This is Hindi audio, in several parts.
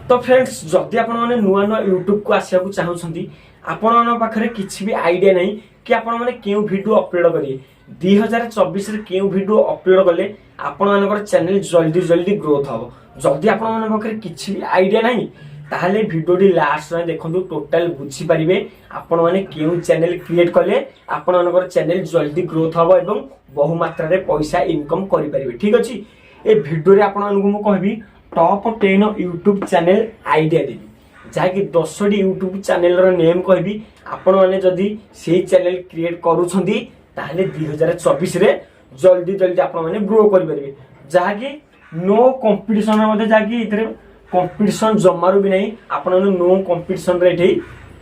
तो फ्रेंड्स जदि आपण माने नुआ नुआ यूट्यूब को आसिया को चाहउछंती आपण मन पाखरे किछि भी आईडिया नहीं कि आपण माने केउ वीडियो अपलोड करिए 2024 रे केउ वीडियो अपलोड कले आपण मानकर चैनल जल्दी जल्दी ग्रोथ हबो। जदि आपण मन पाखरे किछि भी आईडिया नहीं ताहले वीडियोटी लास्ट रे देखंतु टोटल बुझी परिबे आपण माने केउ चैनल क्रिएट कले आपण मानकर चैनल जल्दी ग्रोथ हबो एवं बहु मात्रा रे पैसा इनकम करि परिबे। ठीक अछि ए वीडियो रे आपण मानकु मु कहबी टॉप 10 यूट्यूब चैनल आईडिया देवी जहाँकि 10टी यूट्यूब चैनल रो नेम कहबी आपण माने जदि सेही चैनल क्रिएट करूछंती ताहले 2024 रे जल्दी जल्दी आपण माने ग्रो करि परिबे जहाँकि नो कंपटीशन मध्ये जहाँकि इतरे कंपटीशन जमारू भी नहीं आपण माने नो कंपटीशन रे एठी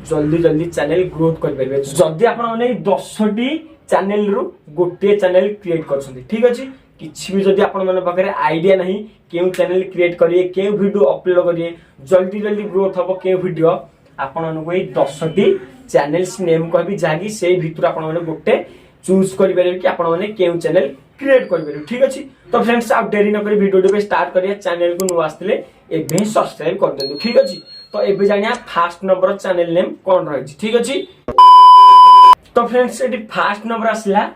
जल्दी जल्दी चैनल ग्रोथ करि परिबे जदि आपण माने 10टी चैनल रो गोटे चैनल क्रिएट करछंती। ठीक अछि किछि भी जदि आपण मन पाखरे आईडिया नहीं केउ चैनल क्रिएट करिए केउ वीडियो अपलोड करिए जल्दी जल्दी ग्रोथ हबो केउ वीडियो आपण मानकु ए 10टी चैनल्स नेम कहबी जागी सेही भितर आपण माने गोटे चूज करि परिबे कि आपण माने केउ चैनल क्रिएट करि परिबे। ठीक अछि तो फ्रेंड्स आप देरी न करी वीडियो पे स्टार्ट करिए चैनल को नु आस्थिले एबे सब्सक्राइब कर देनु। ठीक अछि तो एबे जानिया फर्स्ट नंबर चैनल नेम कोन रहै छी। ठीक अछि तो फ्रेंड्स एटी फर्स्ट नंबर आसला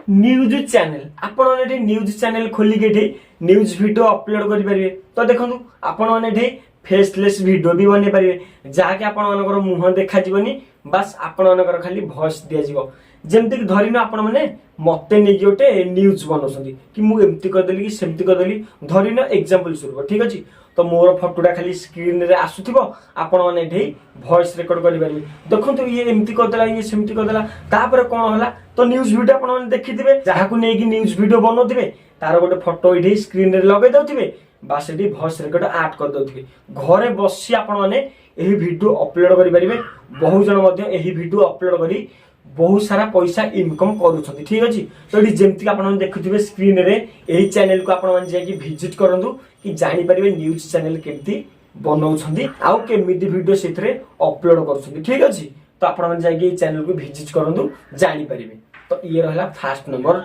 न्यूज चैनल आपण माने न्यूज चैनल खोली के न्यूज वीडियो अपलोड करि परिबे। तो देखंतु आपण माने फेसलेस वीडियो भी बने परिबे जाके आपण मानकर मुह देखा जीवनी बस आपण मानकर खाली वॉइस दिया जीवो जेमति कि धरिनो आपण माने मते नै गोटे न्यूज बनोसंती कि मु एमति कर देली कि सेमति कर देली धरिनो एग्जांपल स्वरूप। ठीक अछि तो मोर फोटोटा खाली स्क्रीन रे आसुथिबो आपण माने एठी वॉइस रिकॉर्ड करि परिबे देखंतु ये एमति कर देला ये सेमति कर देला तापर कोन होला तो न्यूज वीडियो आपण माने देखिथिबे जाहाकू नै कि न्यूज वीडियो बनोथिबे तार गोटे फोटो एठी स्क्रीन रे लगे दउथिबे बास एठी वॉइस रिकॉर्ड ऐड कर दउथिबे घरे बसी आपण माने एही वीडियो अपलोड करि परिबे बहुत जण मध्ये एही वीडियो अपलोड करी बहुत सारा पैसा इनकम करूछंती। ठीक अछि तो एठी जेमति आपण माने देखुथिबे स्क्रीन रे एही चैनल को आपण माने जाकी विजिट करंतु कि जानि परिबे न्यूज चैनल केमति बनौछंती आउ केमिति वीडियो सेथरे अपलोड करूछंती। ठीक अछि तो आपण माने जाकी चैनल को विजिट करंतु जानि परिबे। तो ये रहला फर्स्ट नंबर।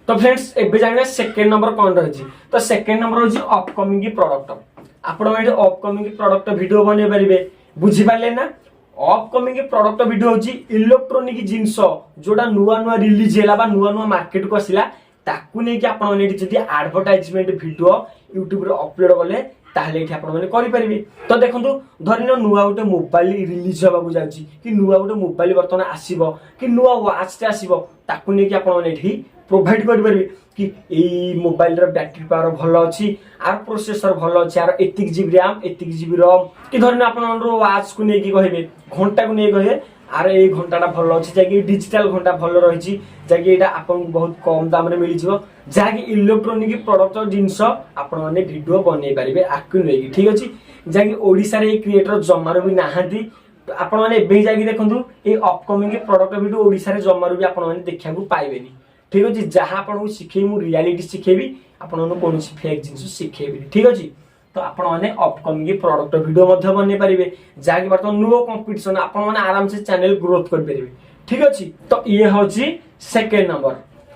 तो फ्रेंड्स एबे जानिया सेकंड नंबर कोन रहछि तो सेकंड नंबर होछि अपकमिंग प्रोडक्ट आपण माने अपकमिंग प्रोडक्ट वीडियो बने परिबे बुझि पाले ना। अपकमिंग प्रोडक्ट वीडियो होछि इलेक्ट्रॉनिक जिंस जोडा नुवा नुवा रिलीज हैला बा नुवा नुवा मार्केट को आसिला ताकू नै कि आपण माने जदि एडवर्टाइजमेंट वीडियो YouTube रे अपलोड करले ताहले एठी आपण माने करि परिबे। तो देखंतु धरिनो नुवा गोटे मोबाइल रिलीज होबा को जाउची कि नुवा गोटे मोबाइल वर्तमान आसीबो कि नुवा वॉच टे आसीबो ताकू नै कि आपण माने एठी प्रोवाइड करि परिबे कि ए मोबाइल रो बैटरी पावर भलो अछि आर प्रोसेसर भलो अछि आर एतिक जीबी रैम एतिक जीबी रोम कि धरिनो आपण मानरो वॉच को नै कि कहबे घंटा को नै कहबे आर ए घंटाटा भलो अछि जाकी डिजिटल घंटा भलो रहि छी जाकी एटा आपन बहुत कम दाम रे मिलि जिवो जाकी इलेक्ट्रॉनिक प्रोडक्ट जिंस आपण माने वीडियो बनै परिबे आकु नै। ठीक अछि जाकी ओडिसा रे क्रिएटर जमारो भी नाहंती आपण माने एबे जाकी देखंतु ए अपकमिंग प्रोडक्ट वीडियो ओडिसा रे जमारो भी आपण माने देखिया को पाइबेनी। ठीक अछि जहां आपण को सिखेई मु रियलिटी सिखेबी आपण माने कोनोसी फेक जिंस सिखेबी। ठीक अछि तो आपण माने अपकमिंग प्रोडक्ट वीडियो मध्ये बने परिबे जाकी वर्तमान नो कंपटीशन आपण माने आराम से चैनल ग्रोथ कर परिबे। ठीक अछि तो ये होची सेकंड नंबर।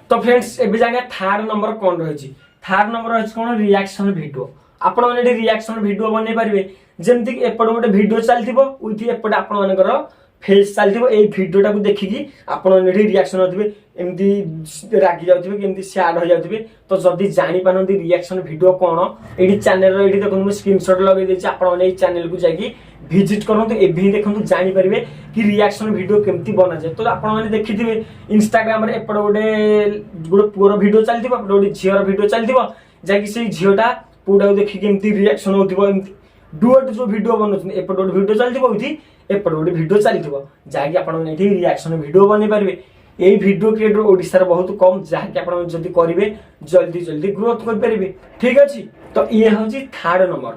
तो फ्रेंड्स एबे जाने थर्ड नंबर कोन रहछि थर्ड नंबर रहछि कोन रिएक्शन वीडियो आपण माने रिएक्शन वीडियो बने परिबे जेमति कि एपड गोटे वीडियो चलथिबो उथि एपड आपण मानकर फेस चलथिबो ए वीडियोटा को देखिकी आपण नेठी रिएक्शन होथिबे एमती रागी जाउथिबे केमती सैड हो जाउथिबे। तो जदी जानि पानंदी रिएक्शन वीडियो कोन एडी चैनल रो एडी देखन मु स्क्रीनशॉट लगे देछि आपण माने ए चैनल को जाकी विजिट करंतु एभी देखंतु जानि परिबे कि रिएक्शन वीडियो केमती बना जाय। तो आपण माने देखिथिबे इंस्टाग्राम रे एपड गोटे पूरा वीडियो चलथिबो एपड गोटे झियर वीडियो चलथिबो जाकी से झियोटा पूरा देखि केमती रिएक्शन होथिबो एमती डुएट जो वीडियो बनोछन एपड गोटे वीडियो चलथिबो उथि एपड गोटे वीडियो चलथिबो जाकी आपण माने एठी रिएक्शन वीडियो बने परिबे। ए वीडियो क्रिएटर ओडिसा रे बहुत कम जाकी आपण जदी करिवे जल्दी जल्दी ग्रोथ कर परिबे। ठीक अछि तो ये होची थर्ड नंबर।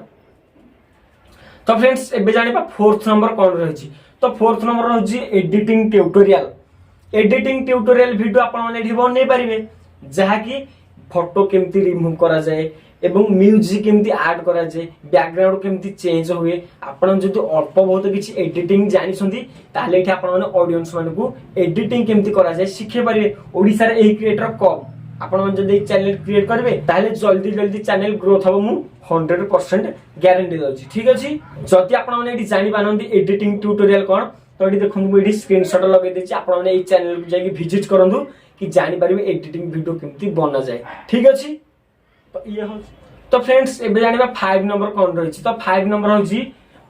तो फ्रेंड्स एबे जानिबा फोर्थ नंबर कोन रहछि तो फोर्थ नंबर रहछि editing tutorial. Editing tutorial video आपण माने एठी बने परिबे जाकी फोटो केमती रिमूव करा जाय एवं म्यूजिक केमती ऐड करा जाय बैकग्राउंड केमती चेंज होए आपण जदि अल्प बहुत किछि एडिटिंग जानि सन्ती ताले एठी आपण माने ऑडियंस माने को एडिटिंग केमती करा जाय शिखे परिबे। ओडिसा रे एही क्रिएटर कम आपण जब चैनल क्रिएट करेंगे ताहले जल्दी जल्दी चैनल ग्रोथ हम मु 100% गारंटी दउची। ठीक अछि जति आपण माने एटी जानि पानंदी एडिटिंग ट्यूटोरियल कोन तो एटी देखन मु एटी स्क्रीनशॉट लगे देछि आपण माने ए चैनल को जाके विजिट करंदु कि जानि परिबे एडिटिंग वीडियो केमती बना जाए। ठीक अछि तो ये हो तो फ्रेंड्स एबे जानिबा 5 नंबर कोन रहिछि तो 5 नंबर होछि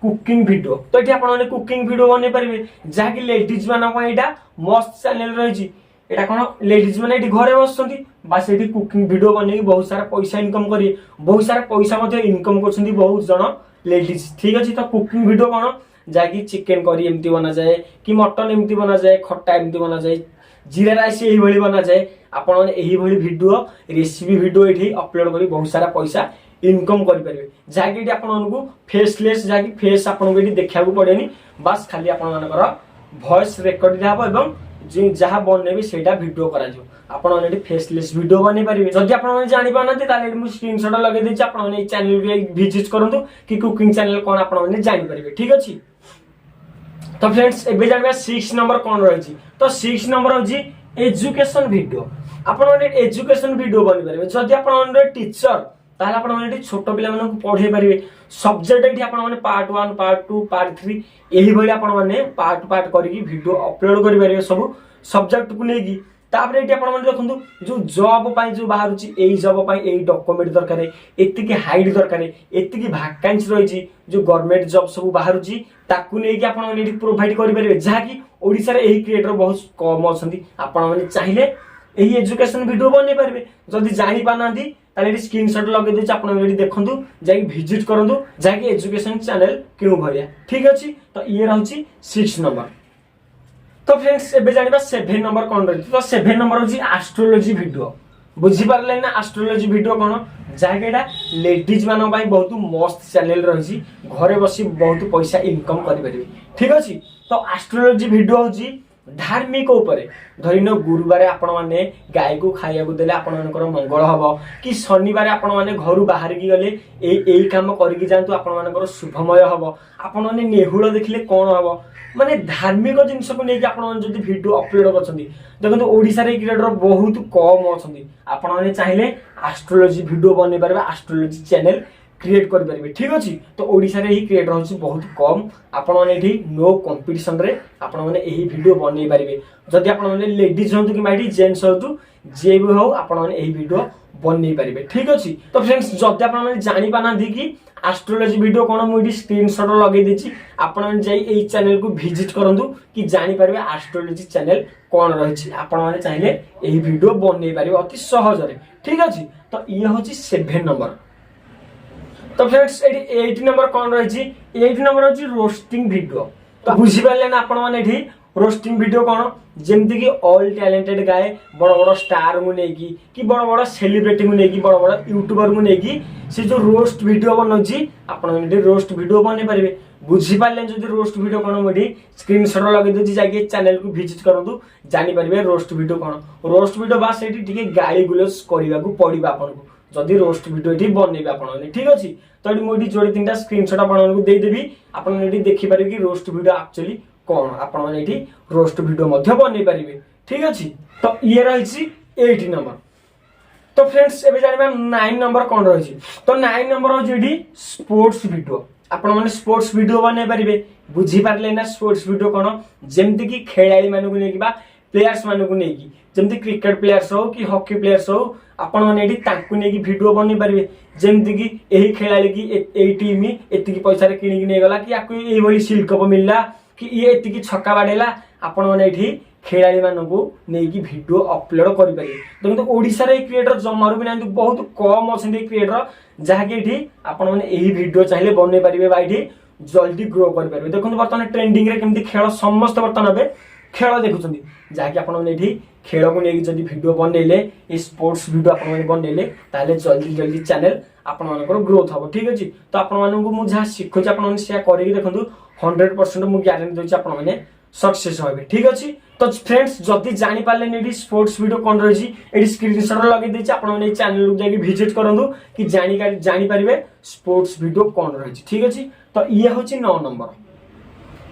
कुकिंग वीडियो। तो एठी आपण माने कुकिंग वीडियो बने परिबे जा कि लेडीज माना को एटा मस्त चैनल रहिछि। एटा कोन लेडीज माने एठी घरे बसछंती बास एठी कुकिंग वीडियो बने बहुत सारा पैसा इनकम करी बहुत सारा पैसा मध्ये इनकम करछंती बहुत जण लेडीज। ठीक अछि तो कुकिंग वीडियो कोन जा कि चिकन करी एमती बना जाए कि मटन एमती बना जाए खट्टा एमती बना जाए जीरा राइस एही भली बना जाए आपण माने एही भली वीडियो रेसिपी वीडियो एठी अपलोड करी बहुत सारा पैसा इनकम करि परिबे जा कि एठी आपण मानकू फेसलेस जा कि फेस आपण को एठी देखिया को पड़ेनी बस खाली आपण मानकर वॉइस रिकॉर्ड दियाबो एवं जे जहा बनेबे सेटा वीडियो करा जो आपण माने फेसलेस वीडियो बने परिबे। जदि आपण माने जानि पानते ताले मु स्क्रीनशॉट लगे देछि आपण माने चैनल को विजिट करंतु कि कुकिंग चैनल कोन आपण माने जानि परिबे। ठीक अछि तो फ्रेंड्स एबे जानबा 6 नंबर कोन रहिछि तो 6 नंबर होछि एजुकेशन वीडियो। आपण माने एजुकेशन वीडियो बनि परिबे जदि आपण माने टीचर ताले आपण माने छोट पिला माने को पढे परिबे सब्जेक्ट एठी आपण माने पार्ट 1 पार्ट 2 पार्ट 3 एही भली आपण माने पार्ट पार्ट करिकि वीडियो अपलोड करि परिबे सब सब्जेक्ट को नेकी तापर एठी आपण माने देखंतु जो जॉब पाई जो बाहरुची एई जॉब पाई एई डॉक्यूमेंट दरकार एति की हाइट दरकार एति की वैकेंसी रहिची जो गवर्नमेंट जॉब सब बाहरुची ताकू नेकी आपण माने एठी प्रोवाइड करि परिबे जा कि ओडिसा रे एही क्रिएटर बहुत कम अछंती आपण माने चाहिले एही एजुकेशन वीडियो बने परिबे जदि जानि पानांती ताले स्क्रीनशॉट लगे देछि आपण एठी देखंतु जाई विजिट करंतु जाकी एजुकेशन चैनल क्यों भरिया। ठीक अछि तो ये रहउची 6 नंबर। तो फ्रेंड्स एबे जानिबा 7 नंबर कोन रही तो 7 नंबर होची एस्ट्रोलॉजी वीडियो। बुझी पारले ना एस्ट्रोलॉजी वीडियो कोन जाकेटा लेडीज मानो भाई बहुत मस्त चैनल रही घरे बसी बहुत पैसा इनकम करि परिबे। ठीक अछि तो एस्ट्रोलॉजी वीडियो होची धार्मिक ऊपर धरिन गुरुवार आपण माने गाय को खाइया को देले आपण मानकर मंगल हबो कि शनिवार आपण माने घरु बाहर की गले एई काम करि कि जानतु आपण मानकर शुभमय हबो आपण माने नेहुळ देखिले कोन हबो माने धार्मिक जिनस को नेकी आपण माने जदी वीडियो अपलोड करछंती देखंतु ओडिसा रे क्रिएटर बहुत कम अछंती आपण माने चाहिले एस्ट्रोलॉजी वीडियो बने परबे एस्ट्रोलॉजी चैनल क्रिएट कर परिबे। ठीक अछि तो ओडिसा रे ही क्रिएटर होछि बहुत कम आपण माने एठी नो कंपटीशन रे आपण माने एही वीडियो बनै परिबे जदि आपण माने लेडीज होंतु कि माइडी जेंट्स होंतु जे भी हो आपण माने एही वीडियो बनै परिबे। ठीक अछि तो फ्रेंड्स जदि आपण माने जानि पानांती कि एस्ट्रोलॉजी वीडियो कोन मु एठी स्क्रीनशॉट लगे देछि आपण माने जाई एही चैनल को विजिट करंतु कि जानि परिबे एस्ट्रोलॉजी चैनल कोन रहिछि आपण माने चाहिले एही वीडियो बनै परिबे अति सहज रे। ठीक अछि तो ये होछि 7 नंबर। तो फ्रेंड्स एठी 8 नंबर कोन रहिछि 8 नंबर होछि रोस्टिंग वीडियो। तो बुझि पाले ना आपण माने एठी रोस्टिंग वीडियो कोन जेमति कि ऑल टैलेंटेड गाय बड़ बड़ स्टार मु नेकी कि बड़ बड़ सेलिब्रिटी मु नेकी बड़ बड़ यूट्यूबर मु नेकी से जो रोस्ट वीडियो बनौछि आपण एठी रोस्ट वीडियो बने परिबे। बुझि पाले जदी रोस्ट वीडियो कोन मोडी स्क्रीनशॉट लगे देछि जाके चैनल को विजिट करंतु जानि परिबे रोस्ट वीडियो कोन रोस्ट वीडियो बास एठी ठीक गाली गुलस करिवा को पड़िबा आपण को जदी रोस्ट वीडियो एठी बनेबे आपण। ठीक अछि तो एठी मोडी जोडी तीनटा स्क्रीनशॉट आपण को देई देबी आपण एठी देखि पारे कि रोस्ट वीडियो एक्चुअली कोन आपण माने एठी रोस्ट वीडियो मध्य बनै परिबे। ठीक अछि तो ये रहिछि 8 नंबर। तो फ्रेंड्स एबे जानिबा 9 नंबर कोन रहिछि तो 9 नंबर हो जेडी स्पोर्ट्स वीडियो आपण माने स्पोर्ट्स वीडियो बनै परिबे। बुझी पारले ना स्पोर्ट्स वीडियो कोन जेमति कि खेलाड़ी मानु को नेकी बा प्लेयर्स मानु को नेकी जेमति क्रिकेट प्लेयर्स हो कि हॉकी प्लेयर्स हो आपण माने एठी तांकु नेकी वीडियो बनै परिबे जेमति कि एही खेलाड़ी की एई टीम एति की पैसा रे किनि कि नै गला कि आकु एई भली शिल्ड कप मिलला कि ये एति की छक्का बाडेला आपण माने एठी खेलाड़ी मानु को नेकी वीडियो अपलोड करि परिबे। देखो ओडिसा रे क्रिएटर जमारु भी नांतु बहुत कम अछन क्रिएटर जहा कि एठी आपण माने एही वीडियो चाहिले बनै परिबे बा एठी जल्दी ग्रो करि परिबे। देखो बर्तमान ट्रेंडिंग रे केमति खेल समस्त बर्तमान बे खेल देखुछंती जहा कि आपण माने एठी खेल को नेकी जदी वीडियो बनेले ए स्पोर्ट्स वीडियो आपण माने बनेले ताले जल्दी जल्दी चैनल आपण मानकर ग्रोथ हो। ठीक अछि तो आपण मानन को मु जहा सिखोछि आपण माने से करिक देखंतु 100% मु गारंटी दोछि आपण माने सक्सेस होबे। ठीक अछि तो फ्रेंड्स जदी जानि पाले नेडी स्पोर्ट्स वीडियो कोन रहिछि एडी स्क्रीनशॉट लगे देछि आपण माने चैनल को जाके विजिट करंतु कि जानि परिबे स्पोर्ट्स वीडियो कोन रहिछि। ठीक अछि तो ये होछि 9 नंबर।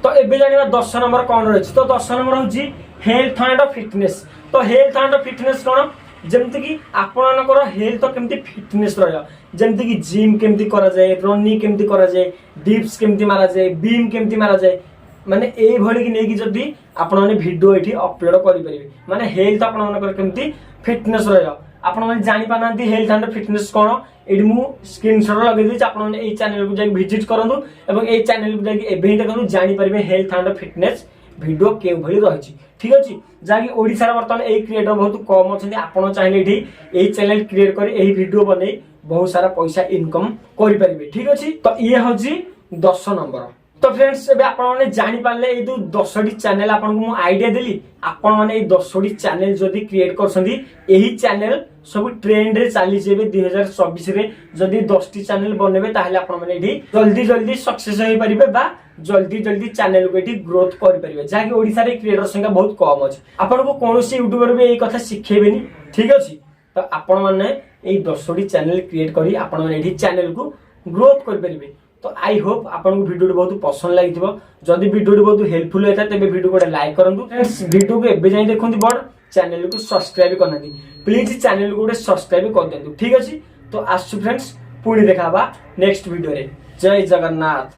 तो एबे जानिबा 10 नंबर कोन रहिछि तो 10 नंबर होछि हेल्थ एंड फिटनेस। तो हेल्थ एंड फिटनेस कोन जमती कि आपणकर हेल्थ केमती फिटनेस रमती कि जिम केमती करा जाए, रनिंग केमती करा जाए, डिप्स केमती मारा जाए, बीम केमती मारा जाए, माने ए भली कि नहीं जदि आपण माने वीडियो एठी अपलोड करि परिबे माने हेल्थ आपण मानकर केमती फिटनेस रहयो आपण माने जानि पानांती हेल्थ एंड फिटनेस कोन एडी मु स्क्रीनशॉट लगे दी आपण माने ए चैनल को जाई विजिट करंतु एवं ए चैनल को जाई एबे ही देखंतु जानि परिबे हेल्थ एंड फिटनेस वीडियो के भली रहिछि। ठीक अछि जाकि ओडिसा रे वर्तमान ए क्रिएटर बहुत कम अछंती आपण चाहिले एठी ए चैनल क्रिएट करी ए वीडियो बनै बहुत सारा पैसा इनकम करि परिबे। ठीक अछि तो ये होछि 10 नंबर। तो फ्रेंड्स एबे आपण माने जानि पाले ए दु 10टी चैनल आपण को मु आईडिया देली आपण माने ए 10टी चैनल जदी क्रिएट करसंती एही चैनल सब ट्रेंड रे चाली जेबे 2024 रे जदी 10टी चैनल बनेबे ताहले आपण माने एठी जल्दी जल्दी सक्सेस होई परिबे बा जल्दी जल्दी चैनल को एठी ग्रोथ करि परिबे जाकि ओडिसा रे क्रिएटर संख्या बहुत कम अछि। आपण को कोनोसी यूट्यूबर बे ए कथा सिखेबेनी। ठीक अछि तो आपण माने ए 10टी चैनल क्रिएट करी आपण माने एठी चैनल को ग्रोथ करि परिबे। तो आई होप आपको वीडियो बहुत पसंद लगी जदि वीडियो बहुत हेल्पफुल होता है तेज वीडियो को लाइक करूँ फ्रेंड्स वीडियो को एवं जाए देखते बड़ चैनल को सब्सक्राइब करना प्लीज चैनल को गोटे सब्सक्राइब कर दिखाँ। ठीक अच्छे तो आसु फ्रेंड्स पुणी देखा नेक्स्ट वीडियो रे। जय जगन्नाथ।